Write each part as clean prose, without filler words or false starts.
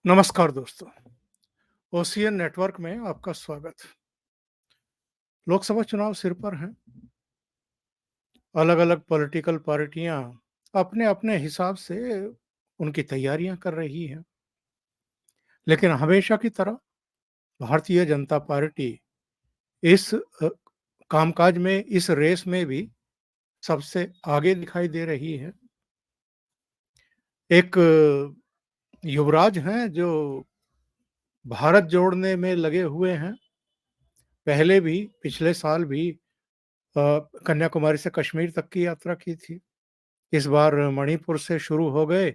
नमस्कार दोस्तों। Ocean network में आपका स्वागत। लोकसभा चुनाव सिर पर हैं। अलग-अलग पॉलिटिकल पार्टियां अपने-अपने हिसाब से उनकी तैयारियां कर रही हैं। लेकिन हमेशा की तरह भारतीय जनता पार्टी इस कामकाज में, इस रेस में भी सबसे आगे दिखाई दे रही है। एक युवराज हैं जो भारत जोड़ने में लगे हुए हैं। पहले भी, पिछले साल भी कन्याकुमारी से कश्मीर तक की यात्रा की थी। इस बार मणिपुर से शुरू हो गए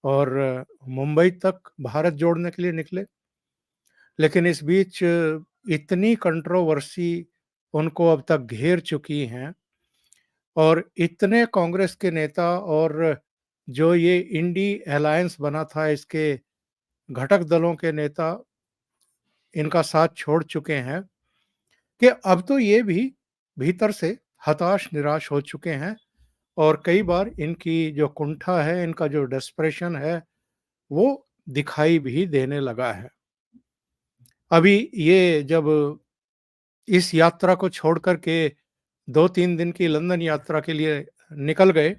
और मुंबई तक भारत जोड़ने के लिए निकले। लेकिन इस बीच इतनी कंट्रोवर्सी उनको अब तक घेर चुकी हैं और इतने कांग्रेस के नेता और जो ये इंडी अलायंस बना था, इसके घटक दलों के नेता इनका साथ छोड़ चुके हैं कि अब तो ये भी भीतर से हताश, निराश हो चुके हैं और कई बार इनकी जो कुंठा है, इनका जो डेस्परेशन है, वो दिखाई भी देने लगा है। अभी ये जब इस यात्रा को छोड़ कर के 2-3 दिन की लंदन यात्रा के लिए निकल गए,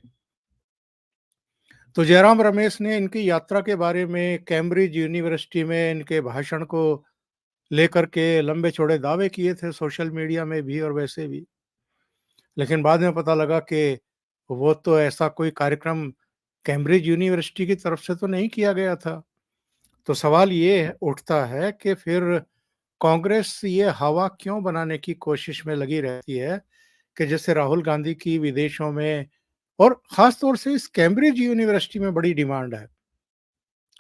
तो जयराम रमेश ने इनकी यात्रा के बारे में कैम्ब्रिज यूनिवर्सिटी में इनके भाषण को लेकर के लंबे-चौड़े दावे किए थे सोशल मीडिया में भी और वैसे भी। लेकिन बाद में पता लगा कि वो तो ऐसा कोई कार्यक्रम कैम्ब्रिज यूनिवर्सिटी की तरफ से तो नहीं किया गया था। तो सवाल ये उठता है कि फिर कांग्रेस ये हवा क्यों बनाने की कोशिश में लगी रहती है कि जैसे राहुल गांधी की विदेशों में और खास तौर से इस कैम्ब्रिज यूनिवर्सिटी में बड़ी डिमांड है।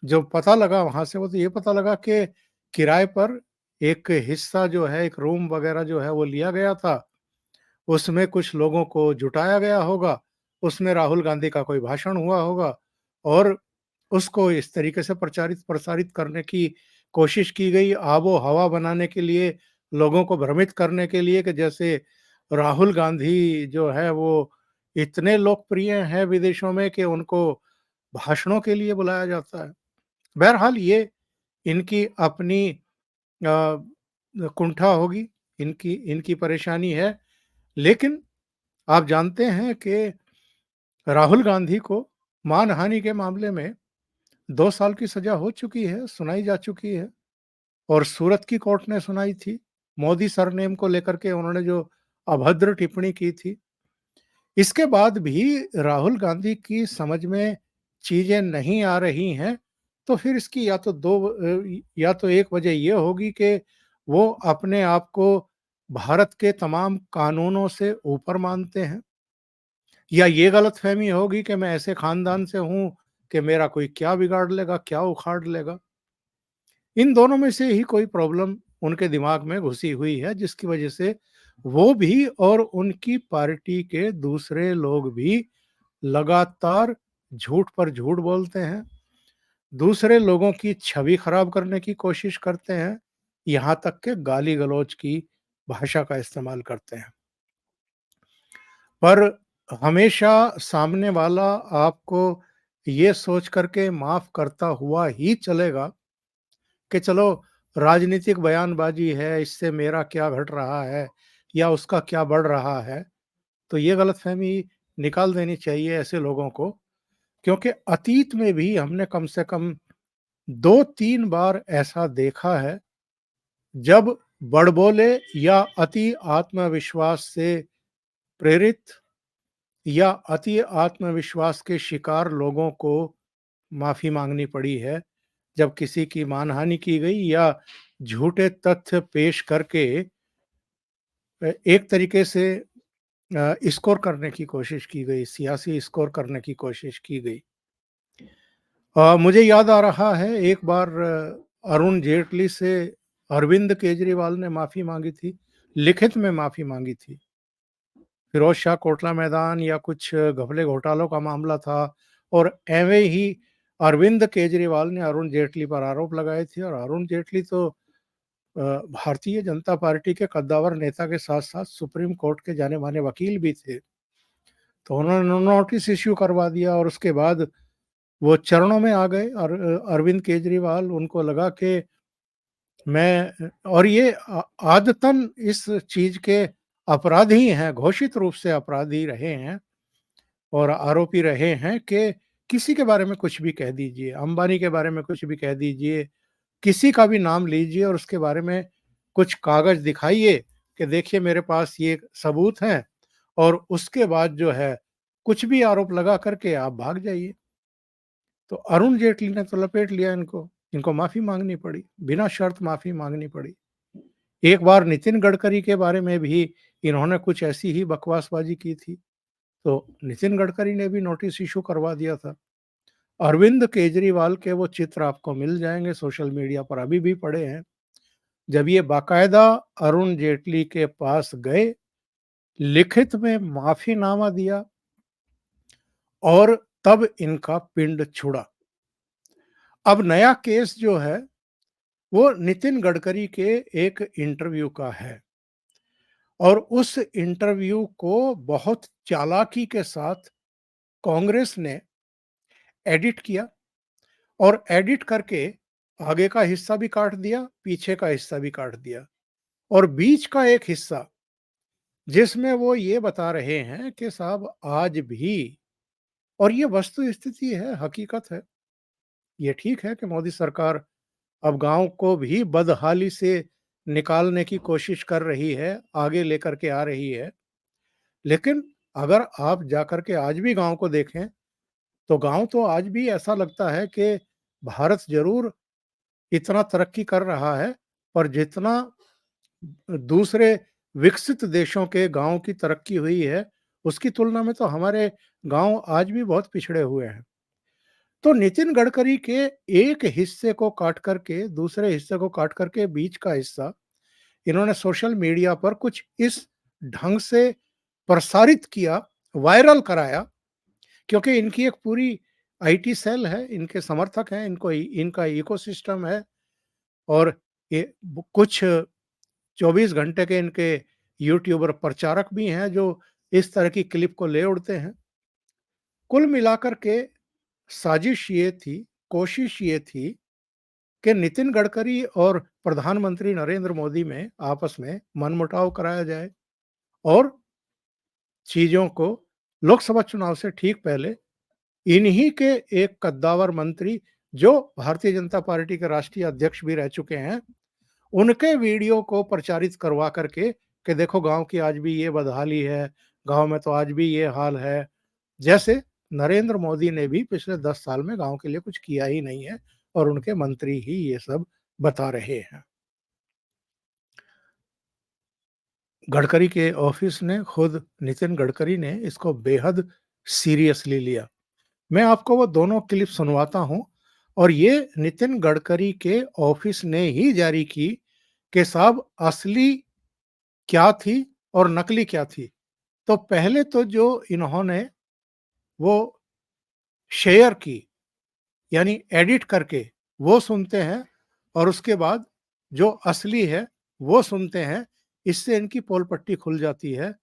जो पता लगा वहां से, वो तो ये पता लगा कि किराए पर एक हिस्सा जो है, एक रूम वगैरह जो है वो लिया गया था। उसमें कुछ लोगों को जुटाया गया होगा, उसमें राहुल गांधी का कोई भाषण हुआ होगा और उसको इस तरीके से प्रचारित-प्रसारित करने की कोशिश की गई, आबो-हवा बनाने के लिए, लोगों को भ्रमित करने के लिए कि जैसे राहुल गांधी जो है वो इतने लोकप्रिय हैं विदेशों में कि उनको भाषणों के लिए बुलाया जाता है। बहरहाल ये इनकी अपनी कुंठा होगी, इनकी इनकी परेशानी है। लेकिन आप जानते हैं कि राहुल गांधी को मानहानि के मामले में 2 साल की सज़ा हो चुकी है, सुनाई जा चुकी है और सूरत की कोर्ट ने सुनाई थी। मोदी सरनेम को लेकर के उन्होंने जो अभद्र टिप्पणी की थी। इसके बाद भी राहुल गांधी की समझ में चीज़ें नहीं आ रही हैं, तो फिर इसकी या तो एक वजह ये होगी कि वो अपने आप को भारत के तमाम कानूनों से ऊपर मानते हैं, या ये गलतफ़हमी होगी कि मैं ऐसे ख़ानदान से हूँ कि मेरा कोई क्या बिगाड़ लेगा, क्या उखाड़ लेगा। इन दोनों में से ही कोई प्रॉब्लम उनके दिमाग में घुसी हुई है, जिसकी वजह से वो भी और उनकी पार्टी के दूसरे लोग भी लगातार झूठ पर झूठ बोलते हैं, दूसरे लोगों की छवि खराब करने की कोशिश करते हैं, यहाँ तक कि गाली-गलौज की भाषा का इस्तेमाल करते हैं। पर हमेशा सामने वाला आपको ये सोच कर के माफ़ करता हुआ ही चलेगा कि चलो राजनीतिक बयानबाज़ी है, इससे मेरा क्या घट रहा है या उसका क्या बढ़ रहा है। तो ये गलतफ़हमी निकाल देनी चाहिए ऐसे लोगों को, क्योंकि अतीत में भी हमने कम से कम 2-3 बार ऐसा देखा है, जब बड़बोले या अति आत्मविश्वास से प्रेरित या अति आत्मविश्वास के शिकार लोगों को माफ़ी माँगनी पड़ी है, जब किसी की मानहानि की गई या झूठे तथ्य पेश करके एक तरीके से स्कोर करने की कोशिश की गई, सियासी स्कोर करने की कोशिश की गई। मुझे याद आ रहा है एक बार अरुण जेटली से अरविंद केजरीवाल ने माफ़ी माँगी थी, लिखित में माफ़ी माँगी थी। फिरोज़ शाह कोटला मैदान या कुछ घपले घोटालों का मामला था और ऐवें ही अरविंद केजरीवाल ने अरुण जेटली पर आरोप लगाए थे और अरुण जेटली तो भारतीय जनता पार्टी के कद्दावर नेता के साथ-साथ सुप्रीम कोर्ट के जाने-माने वकील भी थे। तो उन्होंने नोटिस इश्यू करवा दिया और उसके बाद वो चरणों में आ गए और अरविंद केजरीवाल। उनको लगा कि मैं और ये आदतन इस चीज़ के अपराधी हैं, घोषित रूप से अपराधी रहे हैं और आरोपी रहे हैं कि किसी के बारे में कुछ भी कह दीजिए, अंबानी के बारे में कुछ भी कह दीजिए, किसी का भी नाम लीजिए और उसके बारे में कुछ कागज़ दिखाइए कि देखिए मेरे पास ये सबूत हैं, और उसके बाद जो है कुछ भी आरोप लगा करके आप भाग जाइए। तो अरुण जेटली ने तो लपेट लिया इनको, इनको माफ़ी माँगनी पड़ी, बिना शर्त माफ़ी माँगनी पड़ी। एक बार नितिन गडकरी के बारे में भी इन्होंने कुछ ऐसी ही बकवासबाजी की थी, तो नितिन गडकरी ने भी नोटिस इश्यू करवा दिया था। अरविंद केजरीवाल के वो चित्र आपको मिल जाएँगे सोशल मीडिया पर, अभी भी पड़े हैं। जब ये बाकायदा अरुण जेटली के पास गए, लिखित में माफ़ीनामा दिया और तब इनका पिंड छुड़ा। अब नया केस जो है, वो नितिन गडकरी के एक इंटरव्यू का है और उस इंटरव्यू को बहुत चालाकी के साथ कांग्रेस ने एडिट किया और एडिट करके आगे का हिस्सा भी काट दिया, पीछे का हिस्सा भी काट दिया और बीच का एक हिस्सा जिसमें वो ये बता रहे हैं कि साहब आज भी, और ये वस्तु स्थिति है, हकीकत है। ये ठीक है कि मोदी सरकार अब गाँव को भी बदहाली से निकालने की कोशिश कर रही है, आगे लेकर के आ रही है। लेकिन अगर आप जाकर के आज भी गाँव को देखें, तो गाँव तो आज भी ऐसा लगता है कि भारत ज़रूर इतना तरक्की कर रहा है, पर जितना दूसरे विकसित देशों के गाँव की तरक्की हुई है, उसकी तुलना में तो हमारे गाँव आज भी बहुत पिछड़े हुए हैं। तो नितिन गडकरी के एक हिस्से को काट करके, दूसरे हिस्से को काट करके बीच का हिस्सा इन्होंने सोशल मीडिया पर कुछ इस ढंग से प्रसारित किया, वायरल कराया, क्योंकि इनकी एक पूरी आईटी सेल है, इनके समर्थक हैं, इनको इनका इकोसिस्टम है और ये कुछ 24 घंटे के इनके यूट्यूबर प्रचारक भी हैं जो इस तरह की क्लिप को ले उड़ते हैं। कुल मिलाकर के साजिश ये थी, कोशिश ये थी कि नितिन गडकरी और प्रधानमंत्री नरेंद्र मोदी में आपस में मनमुटाव कराया जाए और चीज़ों को लोकसभा चुनाव से ठीक पहले इन्हीं के एक कद्दावर मंत्री, जो भारतीय जनता पार्टी के राष्ट्रीय अध्यक्ष भी रह चुके हैं, उनके वीडियो को प्रचारित करवा करके कि देखो गाँव की आज भी ये बदहाली है, गाँव में तो आज भी ये हाल है। जैसे नरेंद्र मोदी ने भी पिछले 10 साल में गाँव के लिए कुछ किया ही नहीं है और उनके मंत्री ही ये सब बता रहे हैं। गडकरी के ऑफिस ने खुद, नितिन गडकरी ने इसको बेहद सीरियसली लिया। मैं आपको वो दोनों क्लिप सुनवाता हूँ और ये नितिन गडकरी के ऑफिस ने ही जारी की कि साहब असली क्या थी और नकली क्या थी। तो पहले तो जो इन्होंने वो शेयर की, यानी एडिट करके, वो सुनते हैं और उसके बाद जो असली है वो सुनते हैं। इससे इनकी पोल पट्टी खुल जाती है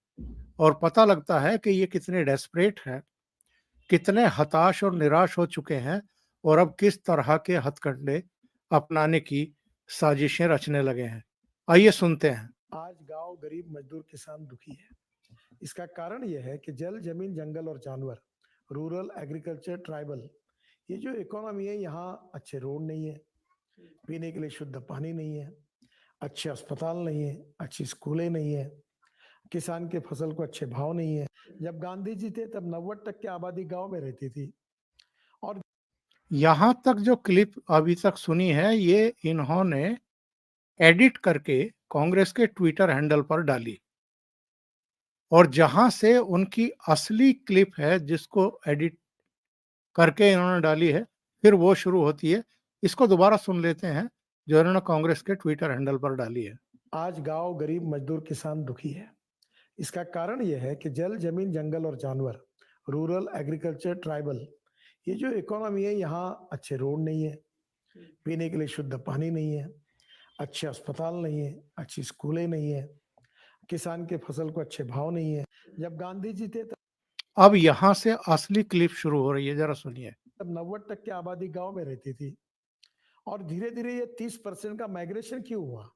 और पता लगता है कि ये कितने डेस्परेट हैं, कितने हताश और निराश हो चुके हैं और अब किस तरह के हथकंडे अपनाने की साजिशें रचने लगे हैं। आइए सुनते हैं। आज गांव गरीब मजदूर किसान दुखी है। इसका कारण यह है कि जल जमीन जंगल और जानवर, रूरल एग्रीकल्चर ट्राइबल, ये जो इकोनॉमी है, यहाँ अच्छे रोड नहीं है, पीने के लिए शुद्ध पानी नहीं है, अच्छे अस्पताल नहीं है, अच्छी स्कूलें नहीं है, किसान के फसल को अच्छे भाव नहीं है। जब गांधी जी थे तब 90% आबादी गांव में रहती थी और यहाँ तक जो क्लिप अभी तक सुनी है, ये इन्होंने एडिट करके कांग्रेस के ट्विटर हैंडल पर डाली और जहां से उनकी असली क्लिप है जिसको एडिट करके इन्होंने डाली है, फिर वो शुरू होती है। इसको दोबारा सुन लेते हैं जो इन्होंने कांग्रेस के ट्विटर हैंडल पर डाली है। आज गांव गरीब मजदूर किसान दुखी है। इसका कारण यह है कि जल जमीन जंगल और जानवर, रूरल एग्रीकल्चर ट्राइबल, ये जो इकोनॉमी है, यहाँ अच्छे रोड नहीं है, पीने के लिए शुद्ध पानी नहीं है, अच्छे अस्पताल नहीं है, अच्छी स्कूलें नहीं है, किसान के फसल को अच्छे भाव नहीं है। जब गांधी जी थे अब यहाँ से असली क्लिप शुरू हो रही है, जरा सुनिए। तब 90% आबादी गांव में रहती थी और धीरे धीरे ये 30% का माइग्रेशन क्यों हुआ?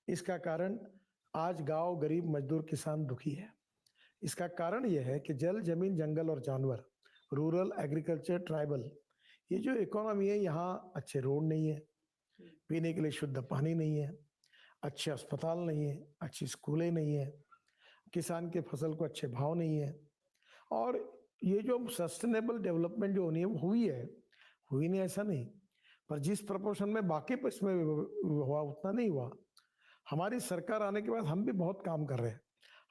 इसका कारण आज गांव, गरीब, मजदूर, किसान दुखी है। इसका कारण यह है कि जल, जमीन, जंगल और जानवर, रूरल एग्रीकल्चर, ट्राइबल, ये जो इकोनॉमी है यहाँ अच्छे रोड नहीं है, पीने के लिए शुद्ध पानी नहीं है, अच्छे अस्पताल नहीं है, अच्छी स्कूलें नहीं है, किसान के फसल को अच्छे भाव नहीं है और ये जो सस्टेनेबल डेवलपमेंट जो होनी है हुई नहीं ऐसा नहीं, पर जिस प्रपोर्शन में बाकी इसमें हुआ उतना नहीं हुआ। हमारी सरकार आने के बाद हम भी बहुत काम कर रहे हैं।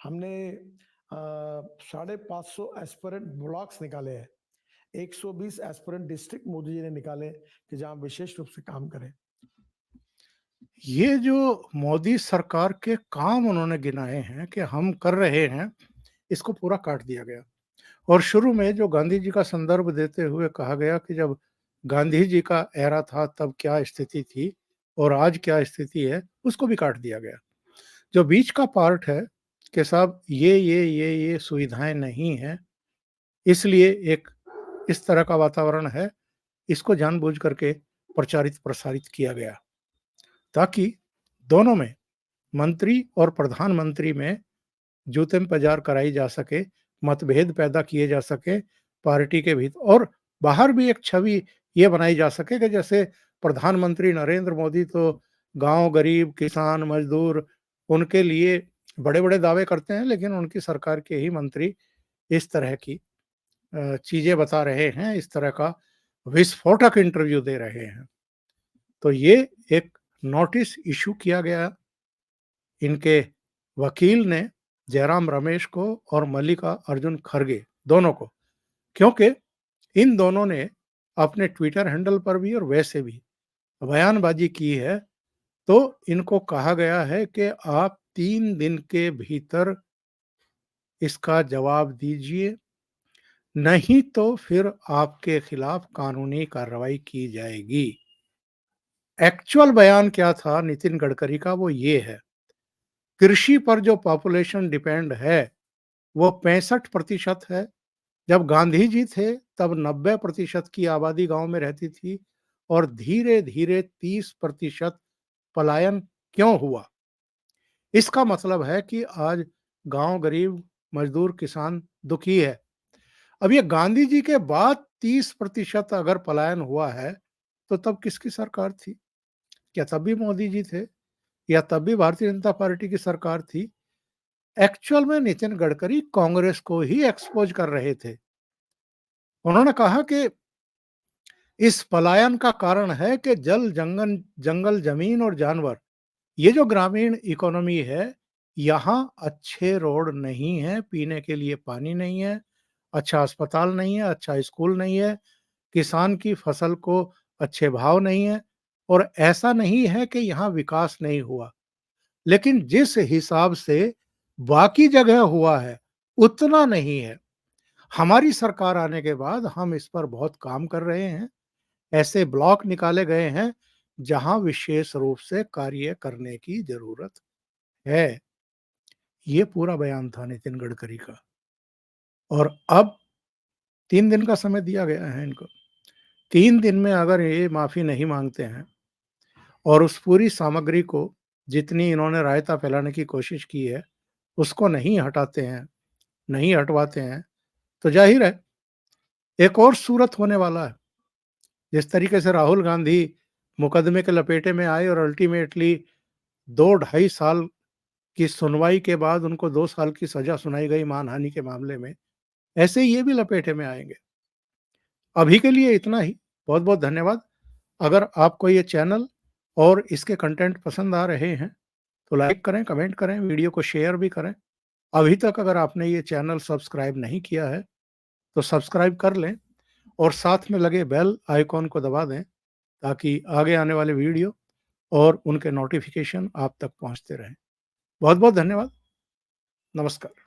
हमने 550 एस्पिरेंट ब्लॉक्स निकाले हैं, 120 एस्पिरेंट डिस्ट्रिक्ट मोदी जी ने निकाले कि जहां विशेष रूप से काम करें। ये जो मोदी सरकार के काम उन्होंने गिनाए हैं कि हम कर रहे हैं, इसको पूरा काट दिया गया। और शुरू में जो गांधी जी का संदर्भ देते हुए कहा गया कि जब गांधी जी का एरा था तब क्या स्थिति थी और आज क्या स्थिति है, उसको भी काट दिया गया। जो बीच का पार्ट है कि साहब ये सुविधाएं नहीं हैं, इसलिए एक इस तरह का वातावरण है, इसको जानबूझ करके प्रचारित प्रसारित किया गया ताकि दोनों में, मंत्री और प्रधानमंत्री में, जूते में पैजार कराई जा सके, मतभेद पैदा किए जा सके पार्टी के भीतर और बाहर भी एक छवि ये बनाई जा सके कि जैसे प्रधानमंत्री नरेंद्र मोदी तो गांव, गरीब, किसान, मजदूर, उनके लिए बड़े-बड़े दावे करते हैं, लेकिन उनकी सरकार के ही मंत्री इस तरह की चीजें बता रहे हैं, इस तरह का विस्फोटक इंटरव्यू दे रहे हैं। तो ये एक नोटिस इशू किया गया इनके वकील ने जयराम रमेश को और मल्लिका अर्जुन खड़गे दोनों को, क्योंकि इन दोनों ने अपने ट्विटर हैंडल पर भी और वैसे भी बयानबाजी की है। तो इनको कहा गया है कि आप 3 दिन के भीतर इसका जवाब दीजिए, नहीं तो फिर आपके खिलाफ कानूनी कार्रवाई की जाएगी। एक्चुअल बयान क्या था नितिन गडकरी का, वो ये है, कृषि पर जो पॉपुलेशन डिपेंड है वो 65% है। जब गांधी जी थे तब 90% की आबादी गांव में रहती थी और धीरे धीरे 30% पलायन क्यों हुआ? इसका मतलब है कि आज गांव, गरीब, मजदूर, किसान दुखी है। अब ये गांधी जी के बाद 30% अगर पलायन हुआ है तो तब किसकी सरकार थी? क्या तब भी मोदी जी थे या तब भी भारतीय जनता पार्टी की सरकार थी? एक्चुअल में नितिन गडकरी कांग्रेस को ही एक्सपोज कर रहे थे। उन्होंने कहा कि इस पलायन का कारण है कि जंगल, जमीन और जानवर, ये जो ग्रामीण इकोनॉमी है, यहाँ अच्छे रोड नहीं है, पीने के लिए पानी नहीं है, अच्छा अस्पताल नहीं है, अच्छा स्कूल नहीं है, किसान की फसल को अच्छे भाव नहीं है और ऐसा नहीं है कि यहाँ विकास नहीं हुआ। लेकिन जिस हिसाब से बाकी जगह हुआ है, उतना नहीं है। हमारी सरकार आने के बाद हम इस पर बहुत काम कर रहे हैं। ऐसे ब्लॉक निकाले गए हैं, जहां विशेष रूप से कार्य करने की ज़रूरत है। ये पूरा बयान था नितिन गडकरी का और अब 3 दिन का समय दिया गया है इनको। 3 दिन में अगर ये माफ़ी नहीं माँगते हैं और उस पूरी सामग्री को, जितनी इन्होंने रायता फैलाने की कोशिश की है, उसको नहीं हटाते हैं, नहीं हटवाते हैं, तो ज़ाहिर है एक और सूरत होने वाला है। जिस तरीके से राहुल गांधी मुकदमे के लपेटे में आए और अल्टीमेटली 2 ढाई साल की सुनवाई के बाद उनको 2 साल की सज़ा सुनाई गई मानहानि के मामले में, ऐसे ही ये भी लपेटे में आएँगे। अभी के लिए इतना ही। बहुत-बहुत धन्यवाद। अगर आपको ये चैनल और इसके कंटेंट पसंद आ रहे हैं, तो लाइक करें, कमेंट करें, वीडियो को शेयर भी करें। अभी तक अगर आपने ये चैनल सब्सक्राइब नहीं किया है, तो सब्सक्राइब कर लें और साथ में लगे बेल आइकॉन को दबा दें, ताकि आगे आने वाले वीडियो और उनके नोटिफ़िकेशन आप तक पहुँचते रहें। बहुत-बहुत धन्यवाद। नमस्कार।